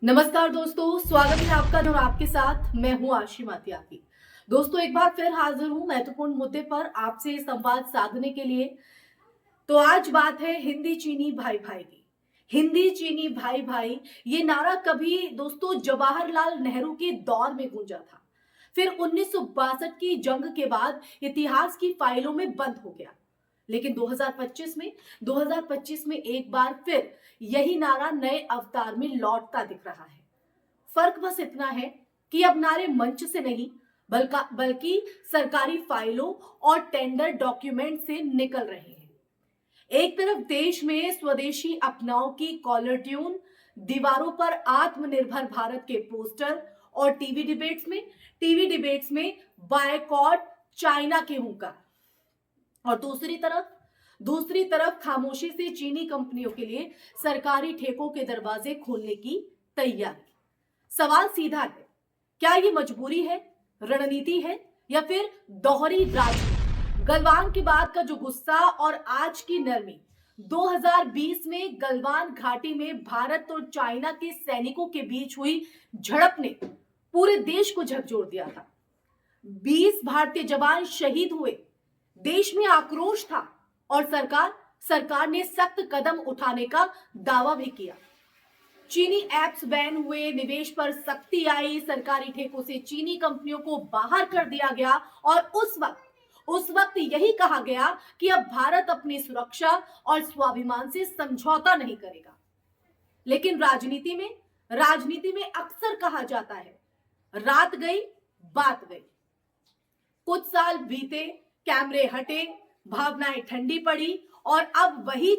नमस्कार दोस्तों, स्वागत है आपका और आपके साथ मैं हूं आशी मातियाकी। दोस्तों, एक बार फिर हाजिर हूं महत्वपूर्ण मुद्दे पर आपसे संवाद साधने के लिए। तो आज बात है हिंदी चीनी भाई भाई की। हिंदी चीनी भाई भाई ये नारा कभी दोस्तों जवाहरलाल नेहरू के दौर में गूंजा था, फिर 1962 की जंग के बाद इतिहास की फाइलों में बंद हो गया। लेकिन 2025 में एक बार फिर यही नारा नए अवतार में लौटता दिख रहा है। फर्क बस इतना है कि अब नारे मंच से नहीं बल्कि सरकारी फाइलों और टेंडर डॉक्यूमेंट से निकल रहे हैं। एक तरफ देश में स्वदेशी अपनाओ की कॉलर ट्यून, दीवारों पर आत्मनिर्भर भारत के पोस्टर और टीवी डिबेट्स में बायकॉट चाइना के हुंकार, और दूसरी तरफ खामोशी से चीनी कंपनियों के लिए सरकारी ठेकों के दरवाजे खोलने की तैयारी। सवाल सीधा है, क्या ये मजबूरी है, रणनीति है, या फिर दोहरी राजनीति? गलवान के बाद का जो गुस्सा और आज की नरमी, 2020 में गलवान घाटी में भारत और चाइना के सैनिकों के बीच हुई झड़प ने पूरे देश को झकझोर दिया था। 20 भारतीय जवान शहीद हुए, देश में आक्रोश था और सरकार ने सख्त कदम उठाने का दावा भी किया। चीनी एप्स बैन हुए, निवेश पर सख्ती आई, सरकारी ठेकों से चीनी कंपनियों को बाहर कर दिया गया और उस वक्त यही कहा गया कि अब भारत अपनी सुरक्षा और स्वाभिमान से समझौता नहीं करेगा। लेकिन राजनीति में अक्सर कहा जाता है, रात गई बात गई। कुछ साल बीते, कैमरे हटे, भावनाएं ठंडी पड़ी और अब वही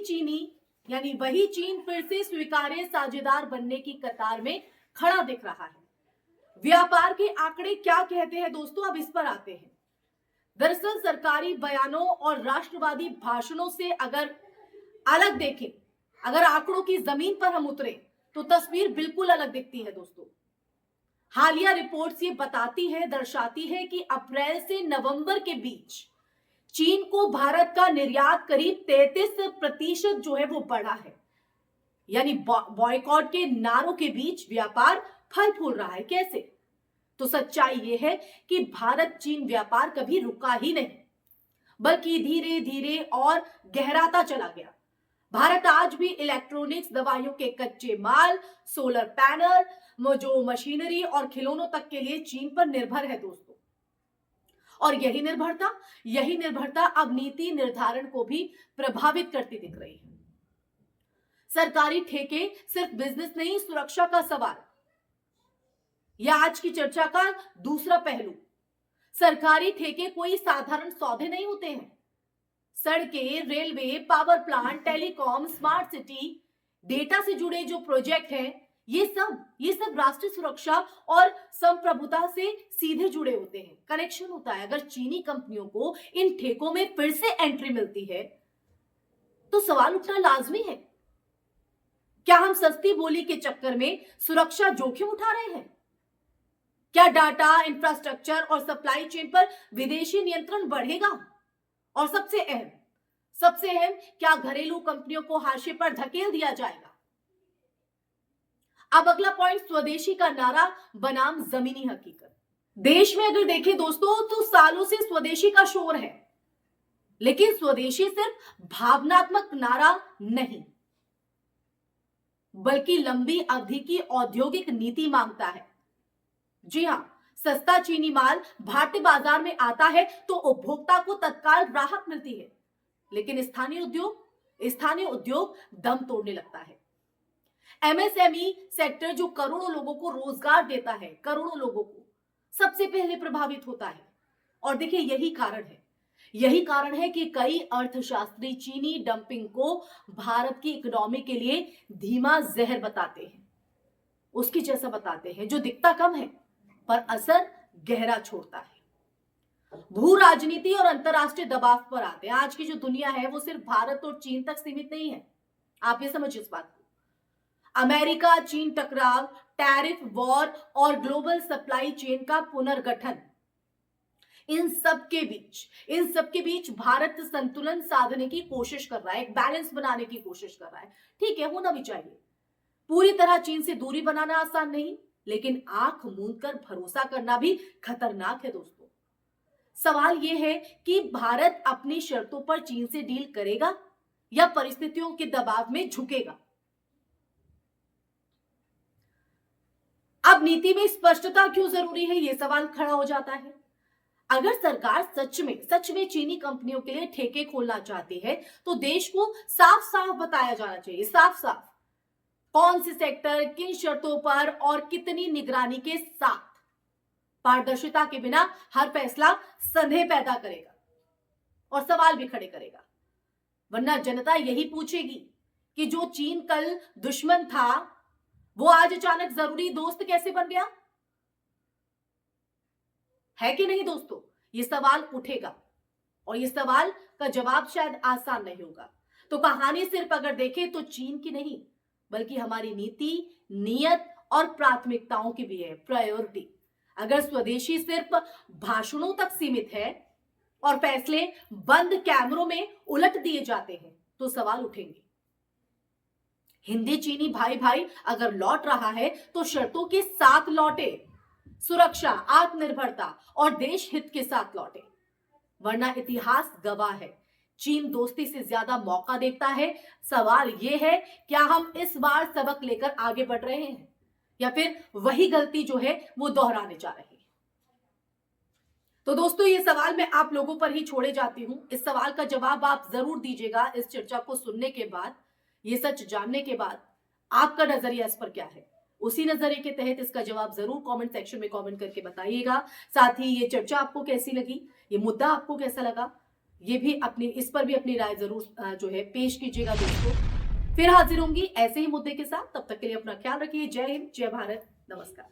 चीन फिर से स्वीकार्य साझेदार बनने की कतार में खड़ा दिख रहा है। व्यापार के आंकड़े क्या कहते हैं दोस्तों, अब इस पर आते हैं। दरअसल सरकारी बयानों और राष्ट्रवादी भाषणों से अगर अलग देखें, अगर आंकड़ों की जमीन पर हम उतरे तो तस्वीर बिल्कुल अलग दिखती है दोस्तों। हालिया रिपोर्ट्स ये दर्शाती है कि अप्रैल से नवंबर के बीच चीन को भारत का निर्यात करीब 33% जो है वो बढ़ा है। यानी बॉयकॉट के नारों के बीच व्यापार फल फूल रहा है। कैसे? तो सच्चाई ये है कि भारत चीन व्यापार कभी रुका ही नहीं, बल्कि धीरे धीरे और गहराता चला गया। भारत आज भी इलेक्ट्रॉनिक्स, दवाइयों के कच्चे माल, सोलर पैनल, जो मशीनरी और खिलौनों तक के लिए चीन पर निर्भर है दोस्तों। और यही निर्भरता अब नीति निर्धारण को भी प्रभावित करती दिख रही है। सरकारी ठेके सिर्फ बिजनेस नहीं, सुरक्षा का सवाल, यह आज की चर्चा का दूसरा पहलू। सरकारी ठेके कोई साधारण सौदे नहीं होते हैं। सड़कें, railway, power plant, telecom, smart city, data से जुड़े जो प्रोजेक्ट हैं, ये सब राष्ट्रीय सुरक्षा और संप्रभुता से सीधे जुड़े होते हैं, कनेक्शन होता है। अगर चीनी कंपनियों को इन ठेकों में फिर से एंट्री मिलती है तो सवाल उठना लाजमी है, क्या हम सस्ती बोली के चक्कर में सुरक्षा जोखिम उठा रहे हैं? क्या डाटा, इंफ्रास्ट्रक्चर और सप्लाई चेन पर विदेशी नियंत्रण बढ़ेगा? और सबसे अहम, क्या घरेलू कंपनियों को हाशिए पर धकेल दिया जाएगा? अब अगला पॉइंट, स्वदेशी का नारा बनाम जमीनी हकीकत। देश में अगर देखें दोस्तों तो सालों से स्वदेशी का शोर है, लेकिन स्वदेशी सिर्फ भावनात्मक नारा नहीं, बल्कि लंबी अवधि की औद्योगिक नीति मांगता है। जी हां, सस्ता चीनी माल भारतीय बाजार में आता है तो उपभोक्ता को तत्काल राहत मिलती है, लेकिन स्थानीय उद्योग दम तोड़ने लगता है। एमएसएमई सेक्टर जो करोड़ों लोगों को रोजगार देता है, करोड़ों लोगों को सबसे पहले प्रभावित होता है। और देखिए, यही कारण है कि कई अर्थशास्त्री चीनी डंपिंग को भारत की इकोनॉमी के लिए धीमा जहर बताते हैं, उसकी जैसा बताते हैं, जो दिखता कम है पर असर गहरा छोड़ता है। भू राजनीति और अंतरराष्ट्रीय दबाव पर आते हैं। आज की जो दुनिया है वो सिर्फ भारत और चीन तक सीमित नहीं है, आप ये समझिए इस बात को। अमेरिका चीन टकराव, टैरिफ वॉर और ग्लोबल सप्लाई चेन का पुनर्गठन, इन सब के बीच भारत संतुलन साधने की कोशिश कर रहा है, एक बैलेंस बनाने की कोशिश कर रहा है। ठीक है, होना भी चाहिए, पूरी तरह चीन से दूरी बनाना आसान नहीं, लेकिन आंख मूंद कर भरोसा करना भी खतरनाक है दोस्तों। सवाल यह है कि भारत अपनी शर्तों पर चीन से डील करेगा या परिस्थितियों के दबाव में झुकेगा। अब नीति में स्पष्टता क्यों जरूरी है, यह सवाल खड़ा हो जाता है। अगर सरकार सच में चीनी कंपनियों के लिए ठेके खोलना चाहती है तो देश को साफ साफ बताया जाना चाहिए, साफ साफ कौन से सेक्टर, किन शर्तों पर और कितनी निगरानी के साथ। पारदर्शिता के बिना हर फैसला संदेह पैदा करेगा और सवाल भी खड़े करेगा, वरना जनता यही पूछेगी कि जो चीन कल दुश्मन था वो आज अचानक जरूरी दोस्त कैसे बन गया, है कि नहीं दोस्तों। ये सवाल उठेगा और ये सवाल का जवाब शायद आसान नहीं होगा। तो कहानी सिर्फ अगर देखें तो चीन की नहीं, बल्कि हमारी नीति, नियत और प्राथमिकताओं की भी है, प्रायोरिटी। अगर स्वदेशी सिर्फ भाषणों तक सीमित है और फैसले बंद कैमरों में उलट दिए जाते हैं तो सवाल उठेंगे। हिंदी चीनी भाई भाई अगर लौट रहा है तो शर्तों के साथ लौटे, सुरक्षा, आत्मनिर्भरता और देश हित के साथ लौटे, वरना इतिहास गवाह है चीन दोस्ती से ज्यादा मौका देखता है। सवाल यह है, क्या हम इस बार सबक लेकर आगे बढ़ रहे हैं या फिर वही गलती जो है वो दोहराने जा रहे हैं। तो दोस्तों ये सवाल मैं आप लोगों पर ही छोड़े जाती हूं। इस सवाल का जवाब आप जरूर दीजिएगा इस चर्चा को सुनने के बाद, ये सच जानने के बाद आपका नजरिया इस पर क्या है। उसी नजरिए के तहत इसका जवाब जरूर कमेंट सेक्शन में कमेंट करके बताइएगा। साथ ही ये चर्चा आपको कैसी लगी, ये मुद्दा आपको कैसा लगा, ये भी इस पर भी अपनी राय जरूर जो है पेश कीजिएगा दोस्तों। फिर हाजिर होंगी ऐसे ही मुद्दे के साथ, तब तक के लिए अपना ख्याल रखिए। जय हिंद, जय भारत, नमस्कार।